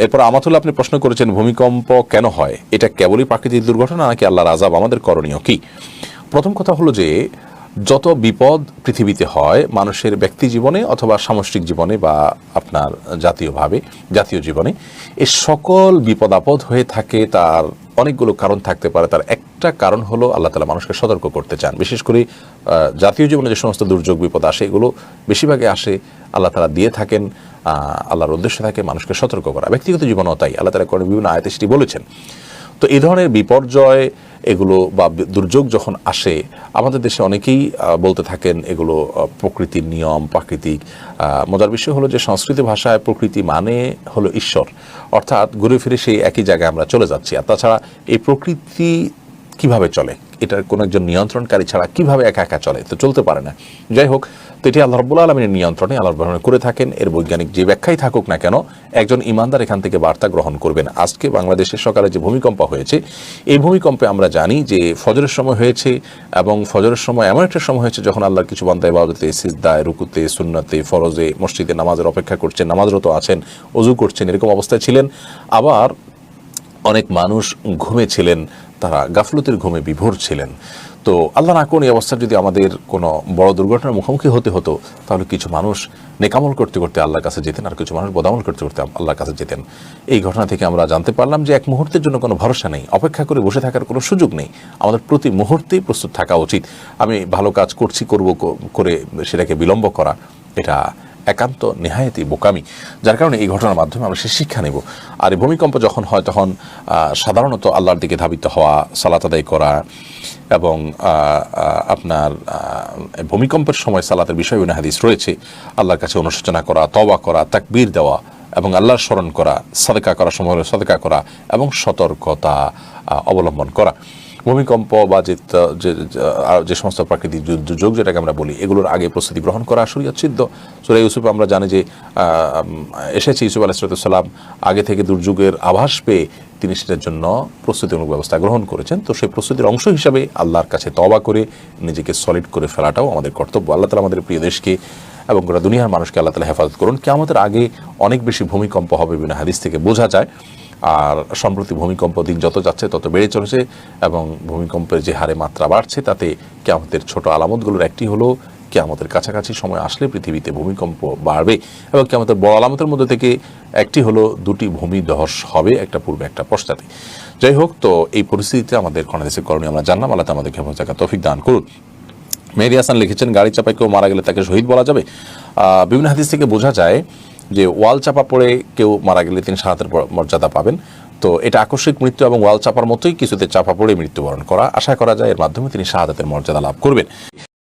এরপর আমাতুল্লাহ আপনি প্রশ্ন করেছেন ভূমিকম্প কেন হয়, এটা কেবলই প্রাকৃতিক দুর্ঘটনা নাকি আল্লাহর আযাব, আমাদের করণীয় কি? প্রথম কথা হলো যে যত বিপদ পৃথিবীতে হয় মানুষের ব্যক্তি জীবনে অথবা সামষ্টিক জীবনে বা আপনার জাতীয় জীবনে, এই সকল বিপদ আপদ হয়ে থাকে তার অনেকগুলো কারণ থাকতে পারে। তার একটা কারণ হলো আল্লাহ তাআলা মানুষকে সতর্ক করতে চান। বিশেষ করে জাতীয় জীবনে যে সমস্ত দুর্যোগ বিপদ আসে এগুলো বেশিরভাগই আসে আল্লাহ তাআলা দিয়ে থাকেন, আল্লাহর উদ্দেশ্য থাকে মানুষকে সতর্ক করা। ব্যক্তিগত জীবনেও তাই আল্লাহ তাআলা কোরআনে বিভিন্ন আয়াতে সেটি বলেছেন। তো এই ধরনের বিপর্যয় এগুলো বা দুর্যোগ যখন আসে আমাদের দেশে অনেকেই বলতে থাকেন এগুলো প্রকৃতির নিয়ম, প্রাকৃতিক। মজার বিষয় হলো যে সংস্কৃত ভাষায় প্রকৃতি মানে হলো ঈশ্বর, অর্থাৎ ঘুরে ফিরে সেই একই জায়গায় আমরা চলে যাচ্ছি। আর তাছাড়া এই প্রকৃতি কিভাবে চলে, এটার কোনো একজন নিয়ন্ত্রণকারী ছাড়া কিভাবে একা একা চলে, তো চলতে পারে না। যাই হোক, তো এটি আল্লাহ রাব্বুল আলামিনের নিয়ন্ত্রণে আল্লাহ রাব্বুল আলামিন করে থাকেন। এর বৈজ্ঞানিক যে ব্যাখ্যাই থাকুক না কেন একজন ইমানদার এখান থেকে বার্তা গ্রহণ করবেন। আজকে বাংলাদেশের সকালে যে ভূমিকম্প হয়েছে, এই ভূমিকম্পে আমরা জানি যে ফজরের সময় হয়েছে, এবং ফজরের সময় এমন একটা সময় হয়েছে যখন আল্লাহর কিছু বান্দা ইবাদতে, সিজদায়, রুকুতে, সুন্নতে, ফরজে, মসজিদে নামাজের অপেক্ষা করছেন, নামাজরত আছেন, ওযু করছেন, এরকম অবস্থায় ছিলেন। আবার অনেক মানুষ ঘুমেছিলেন, তারা গাফলতির ঘুমে বিভোর ছিলেন। তো আল্লাহ না কোন এই অবস্থায় যদি আমাদের কোনো বড় দুর্ঘটনার মুখোমুখি হতে হতো তাহলে কিছু মানুষ নেকামল করতে করতে আল্লাহর কাছে যেতেন, আর কিছু মানুষ বদামল করতে করতে আল্লাহর কাছে যেতেন। এই ঘটনা থেকে আমরা জানতে পারলাম যে এক মুহূর্তের জন্য কোনো ভরসা নেই, অপেক্ষা করে বসে থাকার কোনো সুযোগ নেই। আমাদের প্রতি মুহূর্তেই প্রস্তুত থাকা উচিত। আমি ভালো কাজ করব করে সেটাকে বিলম্ব করা এটা একান্ত নেহায়েতি বোকামি, যার কারণে এই ঘটনার মাধ্যমে আমরা সে শিক্ষা নেব। আর এই ভূমিকম্প যখন হয় তখন সাধারণত আল্লাহর দিকে ধাবিত হওয়া, সালাত আদায় করা, এবং আপনার ভূমিকম্পের সময় সালাতের বিষয় হাদিস রয়েছে, আল্লাহর কাছে অনুশোচনা করা, তওবা করা, তাকবীর দেওয়া, এবং আল্লাহর স্মরণ করা, সাদকা করার সময় সাদকা করা, এবং সতর্কতা অবলম্বন করা। ভূমিকম্প বা যে সমস্ত প্রাকৃতিক দুর্যোগ যেটাকে আমরা বলি এগুলোর আগে প্রস্তুতি গ্রহণ করা শরীয়ত সিদ্ধ। সূরা ইউসুফ আমরা জানি যে এসেছে ইউসুফ আলাইহিস সালাম আগে থেকে দুর্যোগের আভাস পেয়ে তিনি সেটার জন্য প্রস্তুতিমূলক ব্যবস্থা গ্রহণ করেছেন। তো সেই প্রস্তুতির অংশ হিসাবে আল্লাহর কাছে তওবা করে নিজেকে সলিড করে ফেলাটাও আমাদের কর্তব্য। আল্লাহ তাআলা আমাদের প্রিয় দেশকে এবং গোটা দুনিয়ার মানুষকে আল্লাহ তাআলা হেফাজত করুন। কিয়ামতের আগে অনেক বেশি ভূমিকম্প হবে বিভিন্ন হাদিস থেকে বোঝা যায়। আর সম্প্রতি ভূমিকম্প দিন যত যাচ্ছে তত বেড়ে চলেছে, এবং ভূমিকম্পের যে হারে মাত্রা বাড়ছে তাতে কিয়ামতের ছোট আলামতগুলোর একটি হলো কিয়ামতের কাছাকাছি সময় আসলে পৃথিবীতে ভূমিকম্প বাড়বে, এবং কিয়ামতের বড় আলামতের মধ্যে থেকে একটি হলো দুটি ভূমিধস হবে, একটা পূর্বে একটা পশ্চাতে। যাই হোক, তো এই পরিস্থিতিতে আমাদের বাংলাদেশের করণীয় আমরা জানলাম। আল্লাহ আমাদের হেফাজত থাকার তৌফিক দান করুন। মেহেদী হাসান লিখেছেন গাড়ি চাপায় কেউ মারা গেলে তাকে শহীদ বলা যাবে? বিভিন্ন হাদিস থেকে বোঝা যায় যে ওয়াল চাপা পড়ে কেউ মারা গেলে তিনি শাহাদাতের মর্যাদা পাবেন। তো এটা আকস্মিক মৃত্যু এবং ওয়াল চাপার মতোই কিছুতে চাপা পড়ে মৃত্যুবরণ করা, আশা করা যায় এর মাধ্যমে তিনি শাহাদাতের মর্যাদা লাভ করবেন।